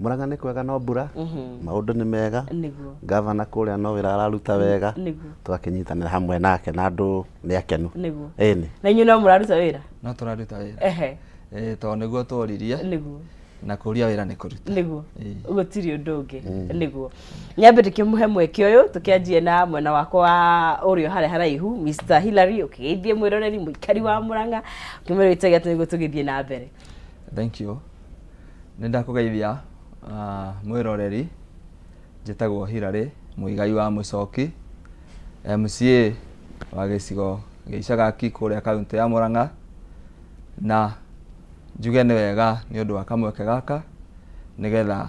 Murang'a nĩ kwega no mbura maũndũ nĩ mega gavana kũrĩa no wĩra araruta wega tũgakĩnyitanĩra hamwe nake na andũ nĩ akenu ĩni na inyuĩ no mũraruta wĩra no tũraruta wĩra tondũ nĩguo tworirie na kũria wĩra nĩ kũruta nĩguo gũtirĩ ũndũ ũngĩ nĩguo nyambe tũkĩmũhe mweke ũyũ tũkĩanjie na mwena wakwa wa ũrĩo harĩa haraihu Mr. Hilary ũkĩgeithie mwĩroreri mũikari wa Murang'a ũkĩmwĩra ĩtagĩ atĩ nĩguo tũgĩthiĩ na mbere. Thank you. Nĩndakũgeithia mwĩroreri njĩtagwo Hilary Mũigai wa Mũcoki MCA wa gĩcigo gĩa Icagaki kũrĩa kaunti ya Murang'a na njuge nĩ wega nĩ ũndũ wa kamweke gaka nĩgetha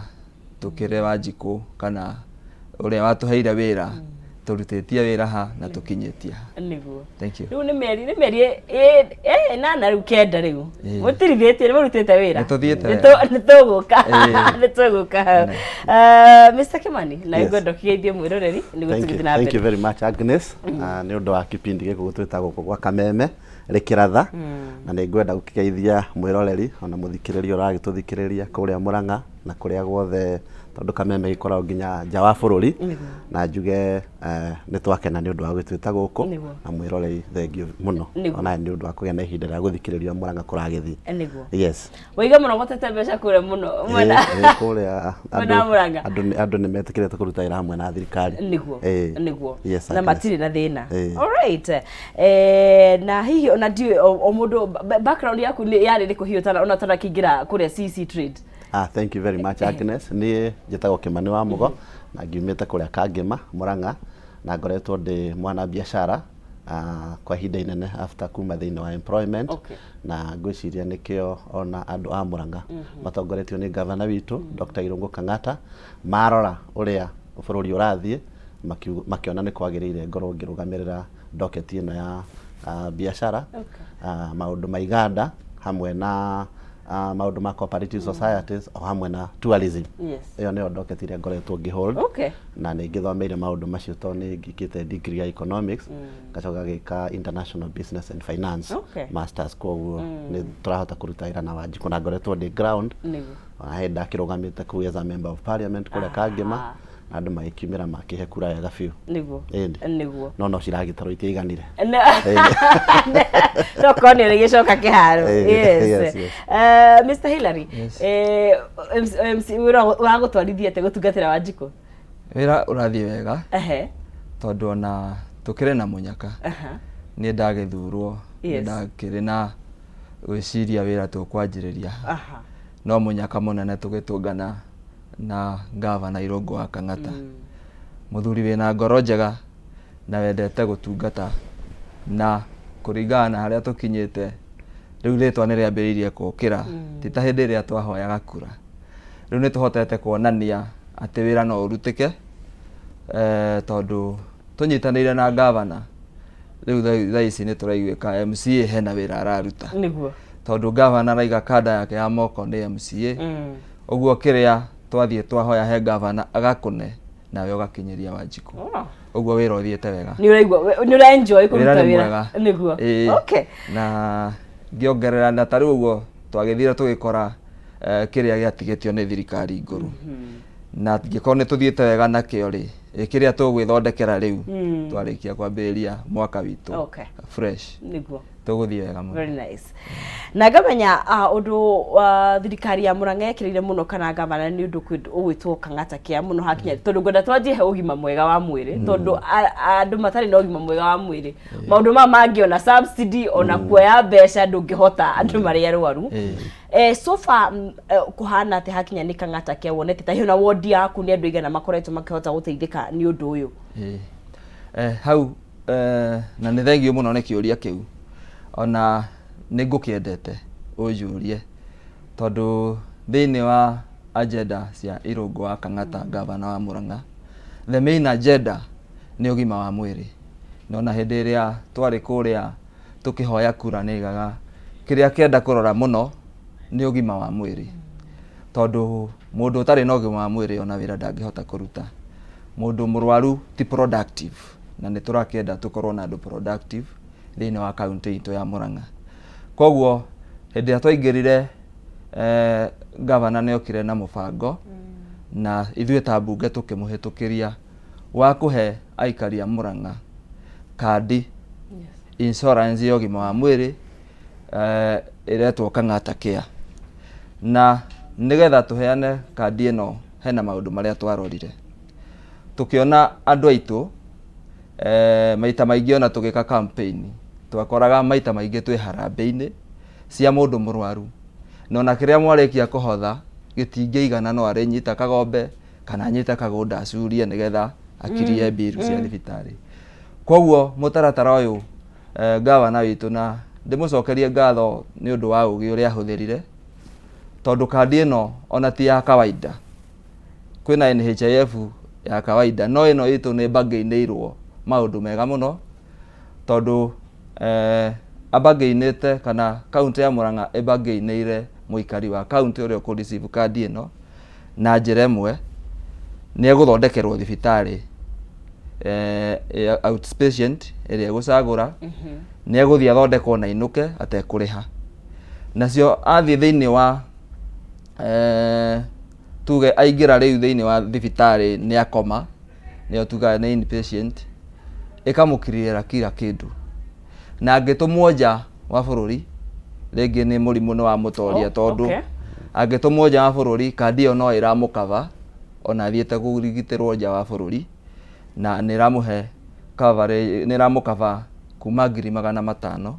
tũkĩre Wanjikũ kana ũrĩa watũheire wĩra tũrutĩtie wĩra ha na tũkinyĩtie nĩguo. Thank you. Rĩu nĩ mĩeri nana rĩu kenda rĩu mũtirithĩtie nĩ mũrutĩte wĩra nĩ tũgũka Mr. Kimani na ngwenda ũkĩgeithie mwĩroreri nĩguo tũgĩthiĩ na mbere. Thank you very much Agnes nĩ ũndũ wa kipindi gĩkĩ gũtwĩta gũkũ gwa Kameme rĩkĩratha na nĩ ngwenda gũkĩgeithia mwĩroreri ona mũthikĩrĩria ũragĩtũthikĩrĩria kũrĩa Murang'a na kũrĩa guothe tondũ Kameme gĩkoragwo nginya nja wa bũrũri na njuge nĩ twakena nĩ ũndũ wa gũtwĩta gũkũ na mwĩroreri thengio mũno ona nĩ ũndũ wa kũgĩa na ihinda rĩa gũthikĩrĩria Murang'a kũragĩthiĩ. Yes. Waiga mũno gũtete mbeca kũrĩa mũno mwena kũrĩa andũ nĩ metĩkĩrĩte kũruta wĩra hamwe na thirikari nĩguo na matirĩ na thĩna. Alright. Na hihi ona ndiũ o mũndũ background yaku yarĩ rĩkũ hiyo ona tarakĩingĩra kũrĩa CC Trade. Thank you very much Agnes. Niĩ njĩtagwo Kimani wa Mũgo na ngiumĩte kũrĩa Kangema Murang'a na ngoretwo ndĩ mwana biashara kwa ihinda inene after kuma thĩinĩ wa employment na ngwĩciria nĩkĩo ona andũ a Murang'a matongoretio nĩ gavana witũ Dr. Irungu Kang'ata marora ũrĩa bũrũri ũrathiĩ makĩona nĩ kwagĩrĩire ngorwo ngĩrũgamĩrĩra docket ĩno ya biashara maũndũ ma iganda hamwe na maũndũ ma cooperative societies o hamwe na tourism. Ĩyo nĩyo docket ĩrĩa ngoretwo ngĩhold na nĩ ngĩthomeire maũndũ macio tondũ nĩ ngĩkĩte degree ya economics ngacoka gĩka international business and finance masters koguo nĩ tũrahota kũruta wĩra na Wanjikũ na ngoretwo ndĩ ground ona hĩndĩ ndakĩrũgamĩte kũu as a member of parliament kũrĩa Kangema andũ magĩkiumĩra makĩhe kura wega biũ nĩguo no ciragĩtarwo itiaiganire no konio rĩgĩcoka kĩharo. Yes. Mr. Hilary MC ũragũtwarithia atĩ gũtungatĩra Wanjikũ? Wĩra ũrathiĩ wega tondũ ona tũkĩrĩ na mũnyaka niĩ ndagĩthurwo ndakĩrĩ na gwĩciria wĩra tũkwanjĩrĩria no mũnyaka mũnene tũgĩtũngana na gavana Irungu wa Kang'ata mũthuri wĩna ngoro njega na wendete gũtungata na kũringana na harĩa tũkinyĩte rĩu rĩtwa nĩ rĩambĩrĩirie gũkĩra ti ta hĩndĩ ĩrĩa twahoyaga kura rĩu nĩ tũhotete kuonania atĩ wĩra no ũrutĩke tondũ tũnyitanĩire na gavana rĩu thaa ici nĩ tũraiguĩka MCA hena wĩra araruta tondũ gavana araiga kanda yake ya moko nĩ MCA ũguo kĩrĩa twathiĩ twahoya he gavana agakũne nawe ũgakinyĩria Wanjikũ ũguo wĩra ũthiĩte wega. Nĩ ũraigua nĩ ũra enjoy kũruta wĩra nĩguo na ngĩongerera na tarĩ ũguo twagĩthire tũgĩkora kĩrĩa gĩatigĩtio nĩ thirikari ngũrũ na ngĩkorwo nĩ tũthiĩte wega nakĩo rĩ kĩrĩa tũgwĩthondekera rĩu twarĩkia kwambĩrĩria mwaka witũ fresh nĩguo tũgũthiĩ wega mũno. Very nice. Na ngamenya ũndũ wa thirikari ya Murang'a ĩkĩrĩire mũno kana gavana nĩ ũndũ ũgwĩtwo Kang'ata kĩa mũno hakinya tondũ ngwenda twanjie he ũgima mwega wa mwĩrĩ tondũ andũ matarĩ na ũgima mwega wa mwĩrĩ maũndũ ma mangĩona subsidy ona kuoya mbeca ndũngĩhota andũ marĩ arwaru. So far kuhana atĩ hakinya nĩ Kang'ata kĩa wonete ta hiyo na ward yaku nĩ andũ aigana makoretwo makĩhota gũteithĩka nĩ ũndũ ũyũ? Hau na nĩ thengio mũno nĩ kĩũria kĩu ona nĩ ngũkĩendete ũnjũrie tondũ thĩinĩ wa agenda cia Irungu wa Kang'ata gavana wa Murang'a the main agenda nĩ ũgima wa mwĩrĩ nona hĩndĩ ĩrĩa twarĩ kũrĩa tũkĩhoya kura nĩ igaga kĩrĩa kĩenda kũrora mũno nĩ ũgima wa mwĩrĩ tondũ mũndũ ũtarĩ na ũgima wa mwĩrĩ ona wĩra ndangĩhota kũruta mũndũ mũrwaru ti productive na nĩ tũrakĩenda tũkorwo na andũ productive thĩinĩ wa kaunti itũ ya Murang'a koguo hĩndĩ ĩrĩa twaingĩrire gavana nĩ okire na mũbango na ithuĩ ta mbunge tũkĩmũhĩtũkĩria wa kũhe aikari a Mũrang'a kandi insurance ya ũgima wa mwĩrĩ ĩretwo Kang'ata Care, na nĩgetha tũheane kandi ĩno hena maũndũ marĩa twarorire tũkĩona andũ aitũ maita maingĩ ona tũgĩka campaign twakoraga maita maingĩ twĩ harambĩ-inĩ cia mũndũ mũrwaru, na ona kĩrĩa mwarĩkia kũhotha gĩtingĩigana, no arĩnyita kagombe kana nyite kagũnda acurie nĩgetha akirie mbiru cia thibitarĩ. Koguo mũtaratara ũyũ gavana witũ, na ndĩmũcokerie ngatho nĩ ũndũ wa ũgĩ ũrĩa ahũthĩrire, tondũ kandi ĩno ona ti ya kawaida. Kwĩna NHIF ya kawaida, no ĩno itũ nĩ bangĩinĩirwo maũndũ mega mũno, tondũ abangĩinĩte kana kaunti ya Mũrang'a ĩbangĩinĩire mũikari wa kaunti ũrĩa ũkũreceive kandi ĩno na njĩra ĩmwe nĩ egũthondekerwo thibitarĩ outpatient ĩrĩa egũcagũra, nĩ egũthiĩ athondekwo na inũke atekũrĩha. Nacio athiĩ thĩinĩ wa tuge aingĩra rĩu thĩinĩ wa thibitarĩ nĩ akoma, nĩyo tugaga nĩ inpatient, ĩkamũkirĩra kila kĩndũ, na angĩtũmwo nja wa bũrũri rĩngĩ nĩ mũrimũ nĩ wa mũtoria, tondũ angĩtũmwo nja wa bũrũri kandi ĩyo no ĩramũkava ona athiĩte kũrigitĩrwo nja wa bũrũri, na nĩ ĩramũhe coverage, nĩ ĩramũkava kuma 500,000.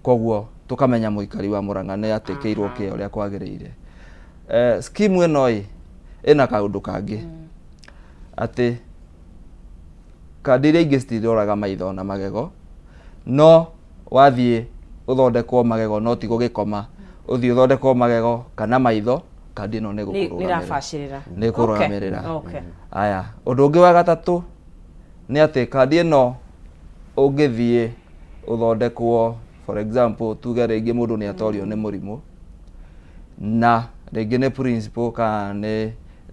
Koguo tũkamenya mũikari wa Mũrang'a nĩ atĩkĩirwo kĩo ũrĩa kwagĩrĩire. Scheme ĩno ĩna kaũndũ kangĩ atĩ kandi iria ingĩ citiroraga maitho na magego, no wathiĩ ũthondekwo magego no ti gũgĩkoma, ũthiĩ ũthondekwo magego kana maitho, kandi ĩno nĩ kũrũgamĩrĩra. Aya, ũndũ ũngĩ wa gatatũ nĩ atĩ kandi ĩno ũngĩthiĩ ũthondekwo, for example tuge rĩngĩ mũndũ nĩ atorio nĩ mũrimũ na rĩngĩ nĩ principal kana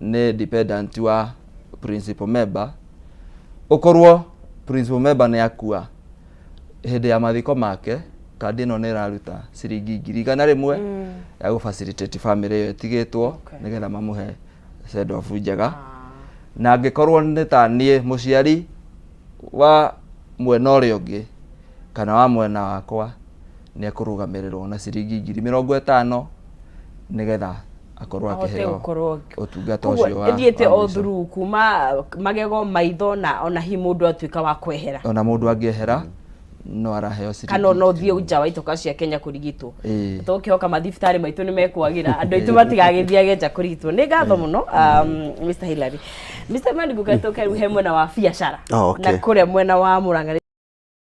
nĩ dependent wa principal member, ũkorwo principal member nĩ akua hĩndĩ ya mathiko make, kandi ĩno nĩ ĩraruta ciringi 100,000 ya gũ-facilitate family ĩyo ĩtigĩtwo nĩgetha mamũhe send off njega. Na angĩkorwo nĩ ta niĩ mũciari wa mwena ũrĩa ũngĩ kana wa mwena wakwa, nĩ ekũrũgamĩrĩrwo na ciringi 50,000 nĩgetha akorwo akĩheo ũtungata ũcio wa ithiĩte o through kuma magego, maitho na ona hi mũndũ atuĩka wa kwehera, ona mũndũ angĩehera no araheo ciringi, kana no thiĩ nja wa itoka cia Kenya kũrigitwo. Tũkĩhoka mathibitarĩ maitũ nĩ mekwagĩra, andũ aitũ matigagĩthiage nja kũrigitwo. Nĩ ngatho mũno Mr. Hilary. Mr. Mandigo, gatoka he mwena wa biacara na kũrĩa mwena wa Mũrang'a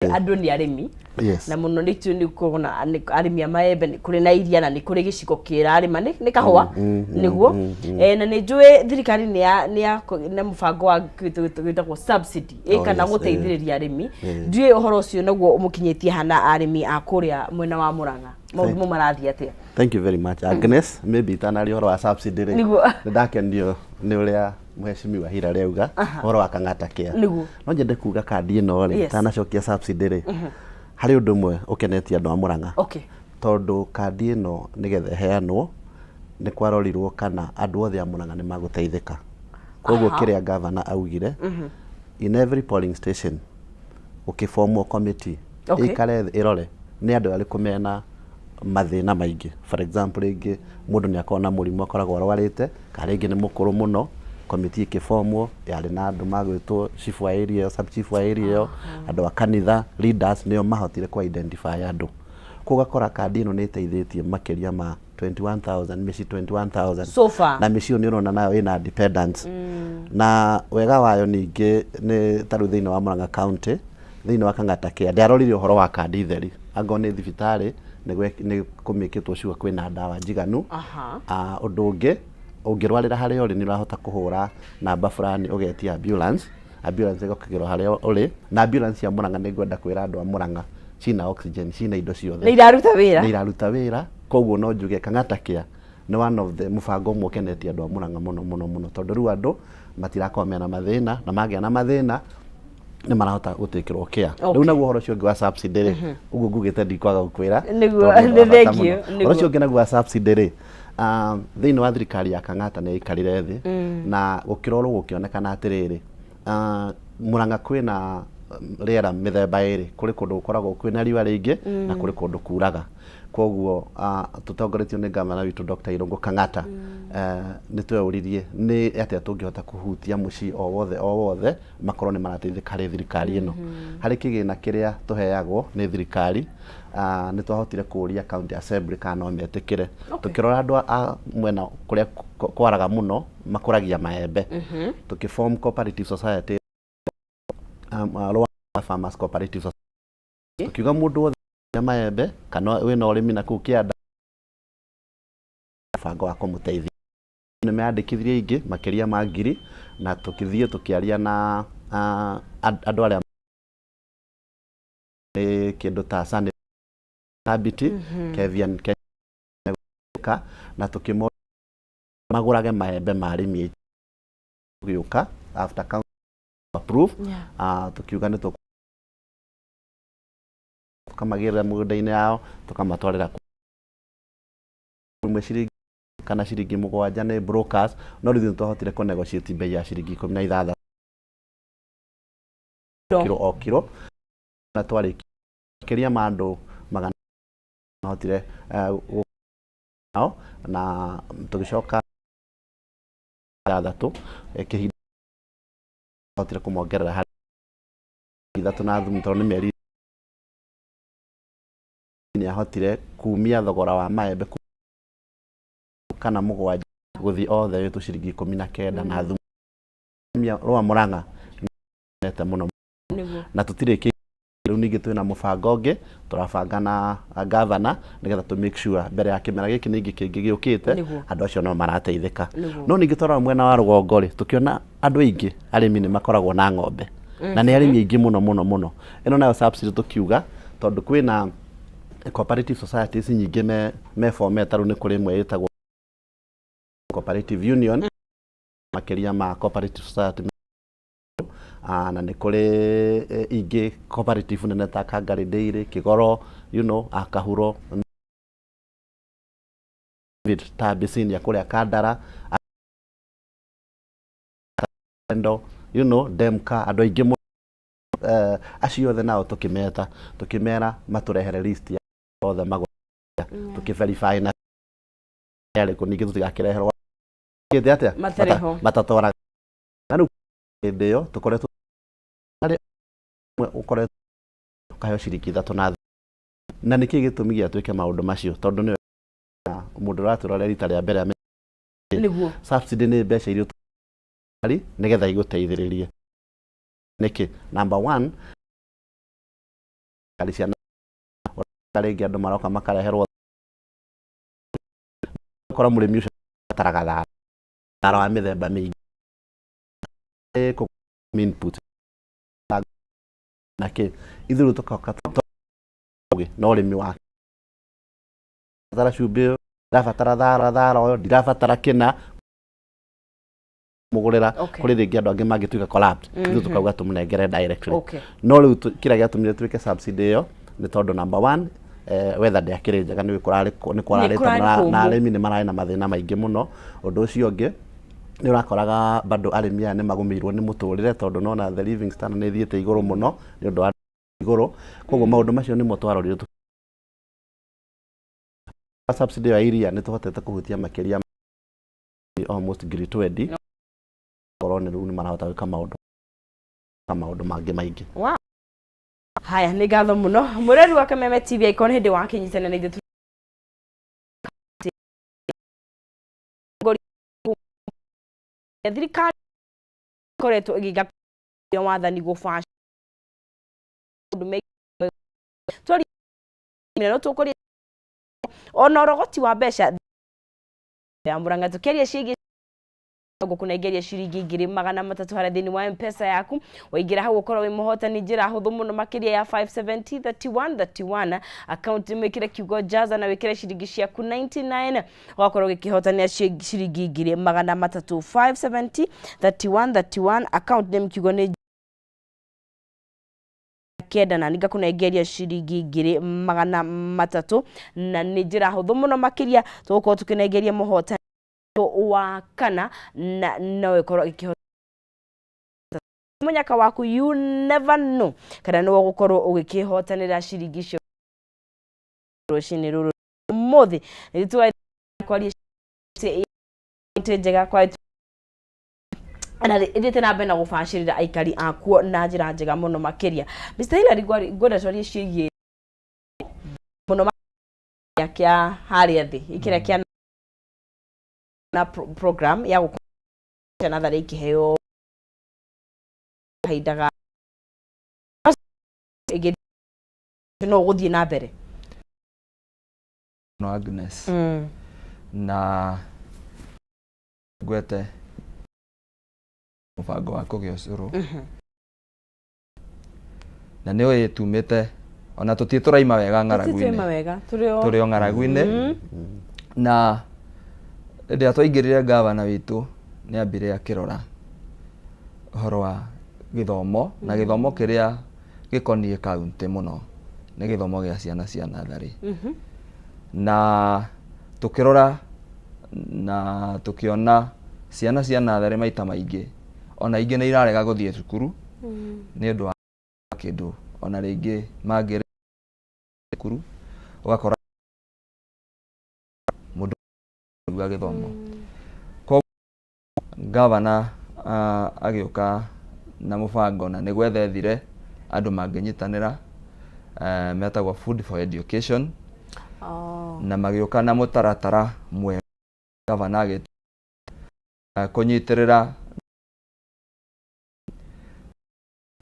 andũ nĩ arĩmi, na mũno nĩ tu nĩ kuona arĩmi a maembe kũrĩ na iria na nĩ kũrĩ gĩcigo kĩrarĩma nĩ kahũa nĩguo, na nĩ njũĩ thirikari nĩ mũbango wa gwĩtagwo subsidy kana gũteithĩrĩria arĩmi. Njũĩ ũhoro ũcio naguo ũmũkinyĩtie hana arĩmi a kũrĩa mwena wa Mũrang'a, maũndũ marathiĩ atĩa? Thank you very much Agnes. Maybe itanari ũhoro wa subsidy nĩ ndakenio nĩ ũrĩa Mheshimiwa Hilary auga ũhoro wa Kang'ata Care. No nyende kuga kandi ĩno rĩ tanacokia subsidy rĩ, harĩ ũndũ ũmwe ũkenetie andũ a Mũrang'a, tondũ kandi ĩno nĩgetha ĩheanwo nĩ kwarorirwo kana andũ othe a Mũrang'a nĩ magũteithĩka. Koguo kĩrĩa gavana augire, in every polling station ũkĩbomwo committee ĩikare ĩrore nĩ andũ arĩkũ mena mathĩna maingĩ. For example rĩngĩ mũndũ nĩ akorwo na mũrimũ akoragwo arwarĩte, kana rĩngĩ nĩ mũkũrũ mũno, committee ikĩbomwo yarĩ na andũ magwĩtwo chief wa area, sub chief wa area, andũ a kanitha, leaders nĩo mahotire ku identify andũ. Kũgakora kandi ĩno nĩ ĩteithĩtie makĩria ma 21,000 mĩciĩ 21,000 so far, na mĩciĩ nĩ ũrona nayo ĩna dependents. Na wega wayo ningĩ nĩ tarũ thĩinĩ wa Mũrang'a county, thĩinĩ wa Kang'ata Care ndiarorire ũhoro wa kandi theri, angorwo nĩ thibitarĩ nĩ kũmĩkĩtwo sure kwĩna ndawa njiganu. Ũndũ ũngĩ ũngĩrwarĩra harĩa ũrĩ nĩ ũrahota kũhũra namba fulani ũgetia ambulance ĩgokagĩrwo harĩa ũrĩ, na ambulance ya Mũrang'a nĩ ngwenda kwĩra andũ a Mũrang'a cina oxygen, cina indo ciothe, nĩ iraruta wĩra. Koguo no njuge Kang'ata Care nĩ one of the mũbango ũmwe ũkenetie andũ a Mũrang'a mũno, tondũ rĩu andũ matirakorwo mena mathĩna, na magĩa na mathĩna nĩ marahota gũtĩkĩrwo care. Rĩu naguo ũhoro ũcio ũngĩ wa subsidy rĩ, ũguo ngugĩte ndikwaga gũkwĩra, nĩguo thengio. Ũhoro ũcio ũngĩ naguo wa subsidy rĩ, thiini wa thirikari ya Kang'ata nĩ ikarire thĩ na gũkĩrorwo gũkĩonekana atĩrĩrĩ Murang'a kwĩna rĩera mĩthemba ĩrĩ, kũrĩ kũndũ gũkoragwo kwĩna riũa rĩingĩ na kũrĩ kũndũ kuraga. Koguo tũtongoretio nĩ gavana witũ Dr. Irungu Kang'ata nĩ tweyũririe nĩ atĩa tũngĩhota kũhutia mũciĩ o wothe makorwo nĩ marateithĩka harĩ thirikari ĩno. Harĩ kĩgĩna kĩrĩa tũheagwo nĩ thirikari nĩ twahotire kũria county assembly kana no metĩkĩre. Tũkĩrora andũ a mwena kũrĩa kwaraga mũno makũragia maembe, tũkĩform cooperative society, farmers cooperative society, tukiuga mũndũ wothe maembe kana wĩna ũrĩmi na kũu kĩanda mũbango wa kũmũteithia. Nĩ meandĩkithirie ingĩ makĩria ma 1000 na tũkĩthiĩ tũkĩaria na andũ arĩa kĩndũ ta Sunny Tabiti, Kevin na tũkĩmagũrage maembe ma arĩmi gĩũka after council approve tukiuga nĩ tukamagĩrĩra mũgũnda-inĩ yao tukamatwarĩra kumwe ciringi kana ciringi 7 nĩ brokers, no rĩu twahotire kũ negotiate bei ya ciringi 16 kilo o kilo na twarĩkĩria mandũ magana hotire na tũgĩcoka 3 kĩhinda hotire kũmongerera harĩ 3 na thumu tondũ nĩ mĩeri nĩ ahotire kumia thogora wa maembe kana 7 gũthiĩ othe wĩtũ ciringi 19 na thumu rwa Murang'a nete mũno na tũtirĩkĩtie. Rĩu ningĩ twĩna mũbango ũngĩ tũrabanga na gavana nĩgetha to make sure mbere ya kĩmera gĩkĩ ningĩ kĩngĩ gĩũkĩte andũ acio no marateithĩka. No ningĩ twarora mwena wa rũgongo rĩ tũkĩona andũ aingĩ arĩmi nĩ makoragwo na ng'ombe na nĩ arĩmi aingĩ mũno. Ĩno nayo subsidy tũkiuga tondũ kwĩna cooperative societies nyingĩ me formeta, rĩu nĩ kũrĩ ĩmwe ĩtagwo cooperative union makĩria ma cooperative society na nĩ kũrĩ ingĩ cooperative nene ta Kangari Dairy, Kĩgoro, Kahuro, Tabicini ya kũrĩa Kandara, Demka, andũ aingĩ acio othe nao tũkĩmera matũrehere list ya othe magũra tũkĩverify na yarĩkũ ningĩ tũtigakĩreherwo matatwara na rĩu hĩndĩ ĩyo tũkoretwo ũkaheo ciringi 3 na nĩkĩ gĩtũmi gĩatuĩke maũndũ macio tondũ nĩ mũndũ ũratũrorera rita rĩa mbere nĩguo subsidy nĩ mbeca iria nĩgetha igũteithĩrĩrie. Nĩkĩ number 1 ciana rĩngĩ andũ maroka makareherwo kora mũrĩmi ũcio ataraga thara wa mĩthemba mĩingĩ input nake ithuĩ tũkoka no ũrĩmi wake thara cumbĩ ndirabatara thara ũyũ ndirabatara kĩna mũgũrĩra kũrĩ rĩngĩ andũ angĩ mangĩtuĩka collapse ithuĩ tũkauga tũmũnengere directly. No rĩu kĩrĩa gĩatũmire tuĩke subsidy ĩyo nĩ tondũ number 1 weather ndĩakĩrĩ njega nĩ kũrarĩte na arĩmi nĩ mararĩ na mathĩna maingĩ mũno. Ũndũ ũcio ũngĩ nĩ ũrakoraga bado arĩmi aya nĩ magũmĩirwo nĩ mũtũrĩre tondũ nona the living standard nĩ thiĩte igũrũ mũno nĩ ũndũ wa igũrũ. Koguo maũndũ macio nĩmo twarorire subsidy ya iria nĩ tũhotete kũhutia makĩria almost ngiri 20 korwo nĩ rĩu nĩ marahota gwĩka maũndũ mangĩ maingĩ. Haya nĩ ngatho mũno mũreri wa Kameme TV icon hĩndĩ wa kĩnyitana na ithuĩ thirikari koretwo ĩgĩga wathani gũbacĩrĩra twari no tũkũria ona ũrogoti wa mbeca ya Murang'a tũkĩaria ciĩgiĩ gũkũnengeria ciringi 300 harĩ thĩinĩ wa M-Pesa yaku waingĩra hau ũkorwo wĩ mũhotani njĩra hũthũ mũno makĩria ya 570 31 account mwĩkĩre kiugo jaza na wĩkĩre ciringi ciaku 99 ũgakorwo gĩkĩhotania ciringi 300 570 31 account name kiugo nĩ 9 na ningakũnengeria ciringi 2,300 na nĩ njĩra hũthũ mũno makĩria tũgũkorwo tũkĩnengeria mũhotani wa kana na no ĩkorwo ĩkĩhota mũnyaka waku, you never know kana nĩ ũgũkorwo ũgĩkĩhotanĩra ciringi icio rũcinĩ rũrũ mũthĩ. Nĩ tũkwaria njega kwa ana ĩthiĩte na mbere na gũbacĩrĩra aikari akuo na njĩra njega mũno makĩria. Mr. Hilary ngwenda twarie ciĩgiĩ mũno kĩa harĩa thĩ ikĩrĩa kĩa na program ya gũkũria natharĩ ikĩheo kahinda no gũthiĩ na mbere no Agnes na gwete mũbango wa kũgĩa ũcũrũ na nĩ ũĩ tumĩte ona tũtiĩ tũraima wega ng'aragu-inĩ tũrĩ o ng'aragu-inĩ na rĩrĩa twaingĩrire gavana witũ nĩ ambire akĩrora ũhoro wa gĩthomo na gĩthomo kĩrĩa gĩkoniĩ kaunti mũno nĩ gĩthomo gĩa ciana cia natharĩ na tũkĩrora na tũkĩona ciana cia natharĩ maita maingĩ ona ingĩ nĩ irarega gũthiĩ cukuru nĩ ũndũ wa kĩndũ ona rĩngĩ mangĩrĩ cukuru ũgakora mũndũ wa gĩthomo. Koguo gavana agĩũka na mũbango na nĩ gwetha ethire andũ mangĩnyitanĩra metagwo Food for Education na magĩũka na mũtaratara mwega gavana kũnyitĩrĩra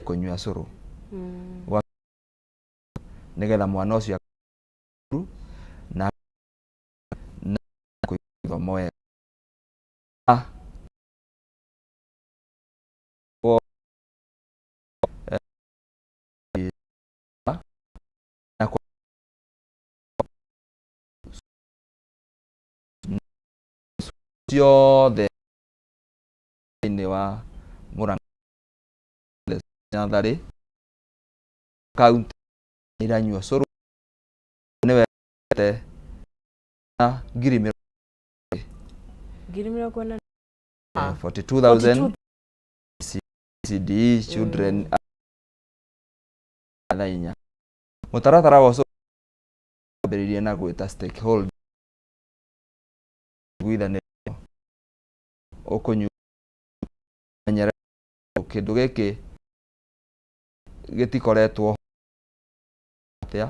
kũnyua cũrũ nĩgetha mwana ũcio na gĩthomo wega ciothe thĩinĩ wa Mũrang'a natharĩ kaunti iranyua cũrũ nĩ wete na 42,000 CDE children athainya mũtaratara wa cũrũ ambĩrĩirie na gwĩta stakeholder gwithanĩrio ũkũnyua menyere kĩndũ gĩkĩ gĩtikoretwo atĩa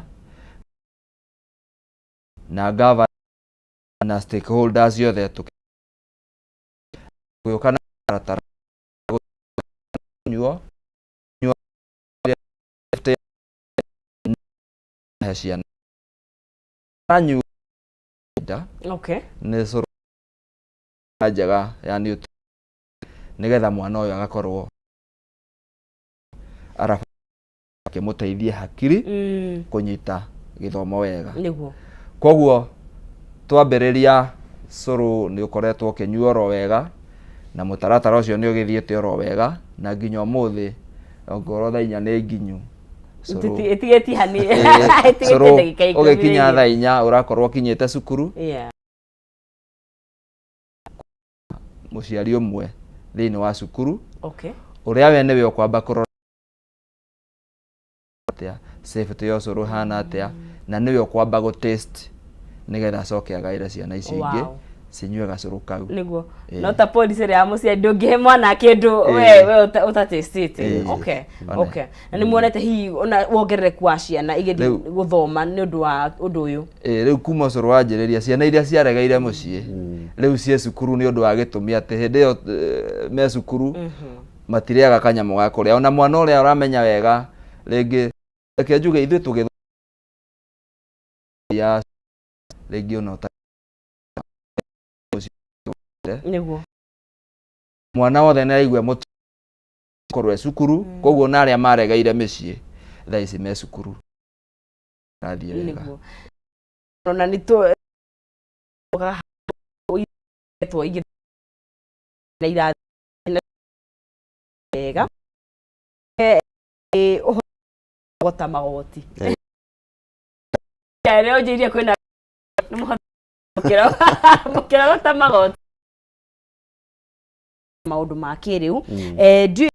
na gavana na stakeholders yothe gũka na mũtaratara kũnyua ciana anyua nĩ cũrũ njega yani nĩgetha mwana ũyũ agakorwo akĩmũteithia hakiri kũnyita gĩthomo wega. Koguo twambĩrĩria cũrũ nĩ ũkoretwo ũkĩnyuo oro wega na mũtaratara ũcio nĩ ũgĩthiĩte oro wega na nginya ũmũthĩ ongorwo thaa 4 nĩ nginyu cũrũ ũgĩkinya thaa 4 ũrakorwo ũkinyĩte cukuru mũciari ũmwe thĩinĩ wa cukuru ũrĩa we nĩwe ũkwamba kũrora atĩa safety ya cũrũ hana atĩa na nĩwe ũkwamba gũ-taste nĩgetha acoke agaĩre ciana ici ingĩ cinyue gacũrũ kau. Nĩguo no ta policy ya mũciari ndũngĩhe mwana kĩndũ we ũtatĩstĩte. Na nĩ muonete hihi ona wongerereku wa ciana igĩthiĩ gũthoma nĩ ũndũ wa ũndũ ũyũ. Rĩu kuma ũcũrũ wanjĩrĩria ciana iria ciaregeire mũciĩ rĩu ciĩ cukuru nĩ ũndũ wa gĩtũmi atĩ hĩndĩ ĩyo me cukuru matirĩaga kanyamũ ga kũrĩa ona mwana ũrĩa ũramenya wega rĩngĩ reke njuge ithuĩ tũgĩthoma rĩngĩ ona nĩguo mwana wothe nĩ araigua mũkorwo cukuru koguo na arĩa maregeire mĩciĩ thaa ici me cukuru rathiĩ wega ona nĩ tũ wega kũrogota magoti rĩo njĩirie kwĩna mũkĩrogota magoti maũndũ ma kĩrĩu ndiũ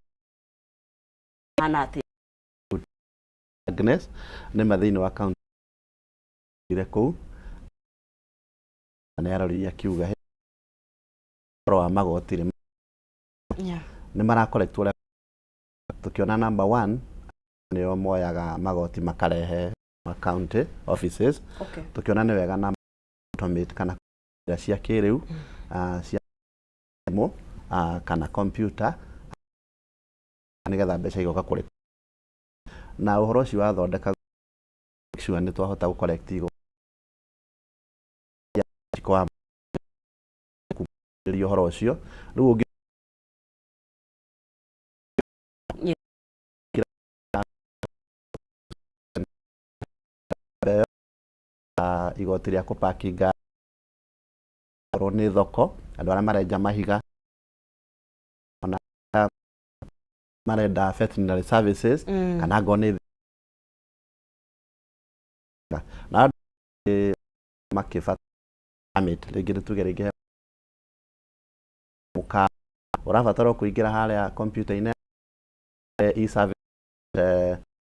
anatĩ Agnes nĩ mathĩinĩ wa county ire kũu nĩ aroriria akiuga wa magoti nĩ marakorektwo tukiona number 1 nĩo moyaga magoti makarehe county offices tukiona nĩ wega na automate kana cia kĩrĩu cia mo kana computer nĩgetha mbeca igoka kũrĩ na ũhoro ũcio wathondeka sure nĩ twahota gũcollect igo kwa ũhoro ũcio rĩu ũngĩ igoti rĩa kũpakinga nĩ thoko andũ arĩa marenja mahiga ona marenda veterinary services kana ngone na makĩbata rĩngĩ nĩtugereire mũka ũrabatara kũingĩra harĩa computer-inĩ e-service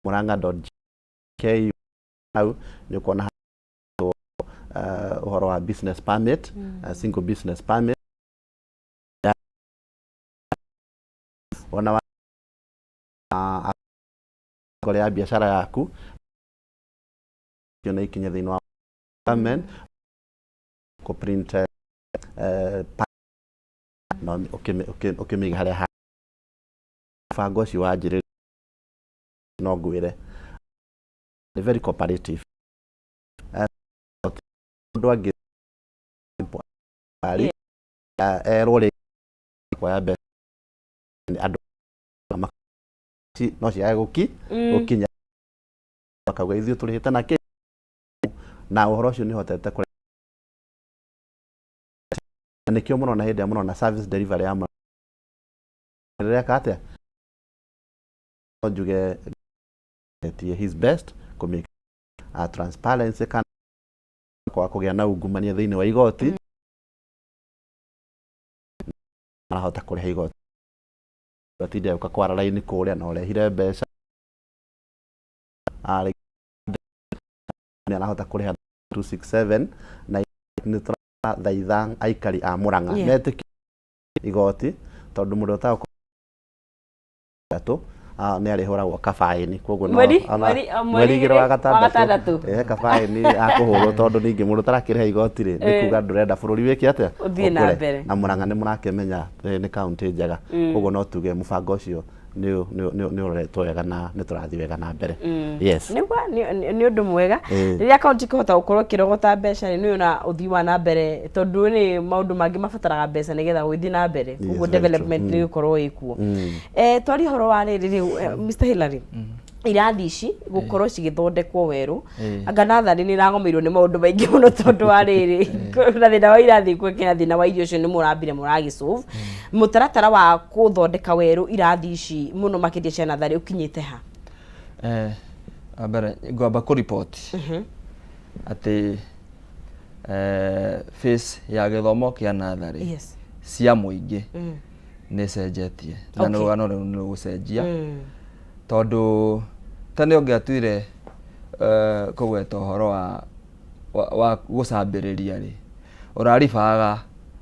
muranga.ku au nĩ kuona ũhoro wa business permit single business permit ona ya biashara yaku na ikinya thĩinĩ wa government ko print no ukimiga harĩa bango ci wanjĩrĩria no ngwĩre ni very cooperative ndo angĩ ari erore kwa mbe andũ no ciaga gukinya bakauga ithuĩ tũrĩhĩte na kĩ na ũhoro ũcio nĩ hotete kũrĩ nĩkĩo mũno na hĩndĩ mũno na service delivery ya rĩrĩa kate njuge his best kumake transparency kana kwa kũgĩa na ungumania thĩinĩ wa igoti arahota kũrĩha igoti batinde uka kwara raini kũrĩa na ũrehire mbeca arĩ arahota kũrĩha 267 na nĩ thaitha aikari a Murang'a metĩkia igoti tondũ mũndũ ũtagwo nĩ arĩhũragwo kabaĩni koguo no mweri igĩrĩ wa gatandatũ kabaĩni akũhũrwo tondũ ningĩ mũndũ tarakĩrĩha igoti rĩ nĩ kuga ndũrenda bũrũri wĩke atĩa ũthiĩ na mbere na Murang'a nĩ mũrakĩmenya nĩ kaunti njega koguo no tuge mũbango ũcio nĩ ũroretwo wega na nĩ tũrathiĩ wega na mbere yes nĩ ũndũ mwega rĩrĩa kaunti kũhota gũkorwo kĩrogota mbeca nĩ ona ũthii wa na mbere tondũ nĩ maũndũ mangĩ mabataraga mbeca nĩgetha gũthiĩ na mbere koguo development nĩ gũkorwo ĩkuo twari horo wa rĩrĩ Mr. Hillary irathi ici gũkorwo cigĩthondekwo werũ anga natharĩ nĩ ĩragomeirwo nĩ maũndũ maingĩ mũno tondũ wa rĩrĩ na thĩna wa irathi kwĩkĩra thĩna wa irio cio nĩ mũrambire mũragĩsolve mũtaratara wa gũthondeka werũ irathi ici mũno makĩria cia natharĩ ũkinyĩte ha ambere ngwamba kũ report atĩ phase ya gĩthomo kĩa natharĩ cia mũingĩ nĩ cenjetie na nĩ rũgano rũu nĩ rũgũcenjia tondũ tene ũngĩatuire kũgweta ũhoro wa gũcambĩrĩria rĩ ũraribaga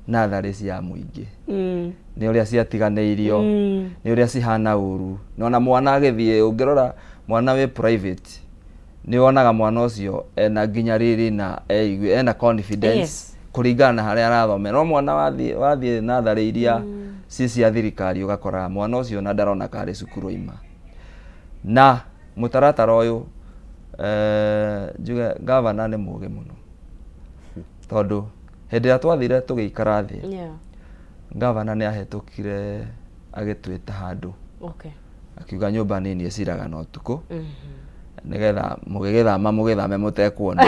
natharĩ cia mũingĩ nĩ ũrĩa ciatiganĩirio nĩ ũrĩa cihana ũru na mwana agĩthiĩ ũngĩrora mwana wĩ private nĩ wonaga mwana ũcio ena nginya rĩrĩ na eigue ena confidence kũringana na harĩa arathomera no mwana wathiĩ natharĩ iria cia thirikari ũgakora mwana ũcio na ndarona karĩ cukuru ima na mũtaratara ũyũ njuge gavana nĩ mũũgĩ mũno tondũ hĩndĩ ĩrĩa twathire tũgĩikara thĩ gavana nĩ ahetũkire agĩtwĩta handũ akiuga nyũmba nini ĩciraga na ũtukũ nĩgetha mũgĩgĩthama mũgĩthame mũtekuona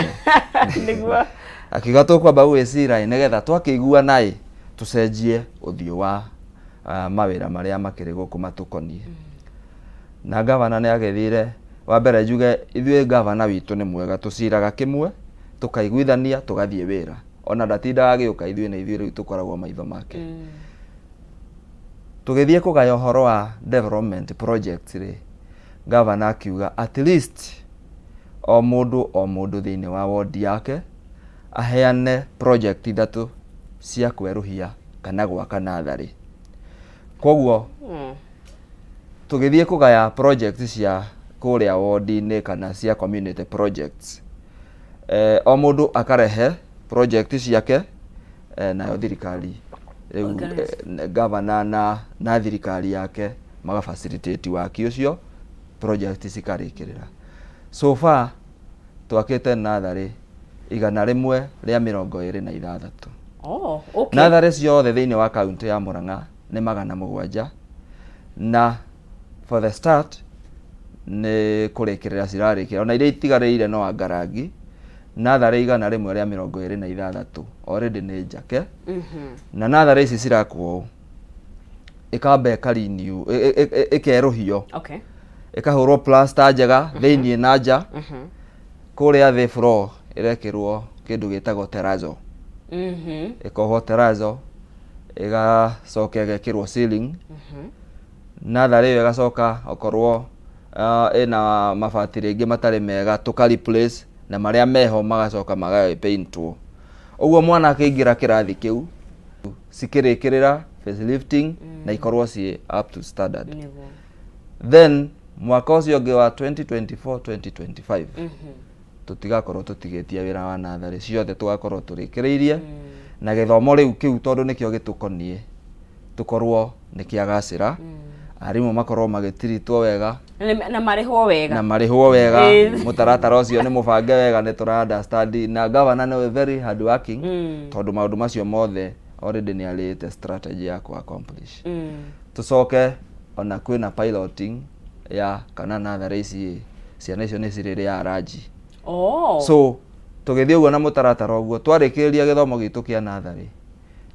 akiuga tũkwamba gwĩcira nĩgetha twakĩiguana tũcenjie ũthiũ wa mawĩra marĩa makĩrĩ gũkũ matũkoniĩ na gavana nĩ agĩthire wa mbere njuge ithuĩ gavana witũ nĩ mwega, tũciraga kimwe tukaiguithania tugathie wĩra, ona ndatindaga agĩũka ithuĩ na ithuĩ rĩu tũkoragwo maitho make. Tũgĩthiĩ kũgaya ũhoro wa development projects rĩ, gavana akiuga at least o mũndũ thĩinĩ wa ward yake aheane project 3 cia kwerũhia kana gwaka natharĩ. Koguo tũgĩthiĩ kũgaya projects cia kũrĩa ward-inĩ kana cia community projects, o mũndũ akarehe project ciake, nayo thirikari rĩu gavana na thirikari yake maga facilitate waki ũcio, project cikarĩkĩrĩra. So far twakĩte natharĩ 126. Oh, okay. Natharĩ ciothe thĩinĩ wa kaunti ya Murang'a nĩ 700, na for the start nĩ kũrĩkĩrĩra cirarĩkĩra, ona iria itigarĩire no angarangi. Natharĩ 126 already nĩ njake. Na natharĩ ici cirakwo ikamba ĩkariniu ĩkerũhio, okay, ikahũrwo plaster njega thĩinĩ na nja. Kũrĩa thĩ floor ĩrekĩrwo kĩndũ gĩtagwo terrazzo, ĩkohwo terrazzo, ĩgacoka ĩgekĩrwo ceiling. Natharĩ ĩyo ĩgacoka okorwo ĩna mabati rĩngĩ matarĩ mega tũka-replace, na marĩa meho magacoka magagĩpaintwo. Ũguo mwana akĩingĩra kĩrathi kĩu cikĩrĩkĩrĩra facelifting na ikorwo ciĩ up to standard. Then mwaka ũcio ũngĩ wa 2024-2025 tũtigakorwo tũtigĩtie wĩra wa natharĩ ciothe, tũgakorwo tũrĩkĩrĩirie na gĩthomo rĩu kĩu tondũ nĩkĩo gĩtũkoniĩ tũkorwo nĩkĩagacĩra, arimũ makorwo magĩtiritwo wega na marĩhwo wega, mũtaratara ũcio nĩ mũbange wega, nĩ tũra understand, na gavana nĩ very hard working tondũ maũndũ macio mothe already nĩ arĩte strategy ya ku accomplish. Tũcoke ona kwĩna piloting ya kana natharĩ ici ciana icio nĩ cirĩrĩa araji. So tũgĩthiĩ ũguo na mũtaratara ũguo, twarĩkĩrĩria gĩthomo gitũ kĩa natharĩ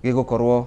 gĩgũkorwo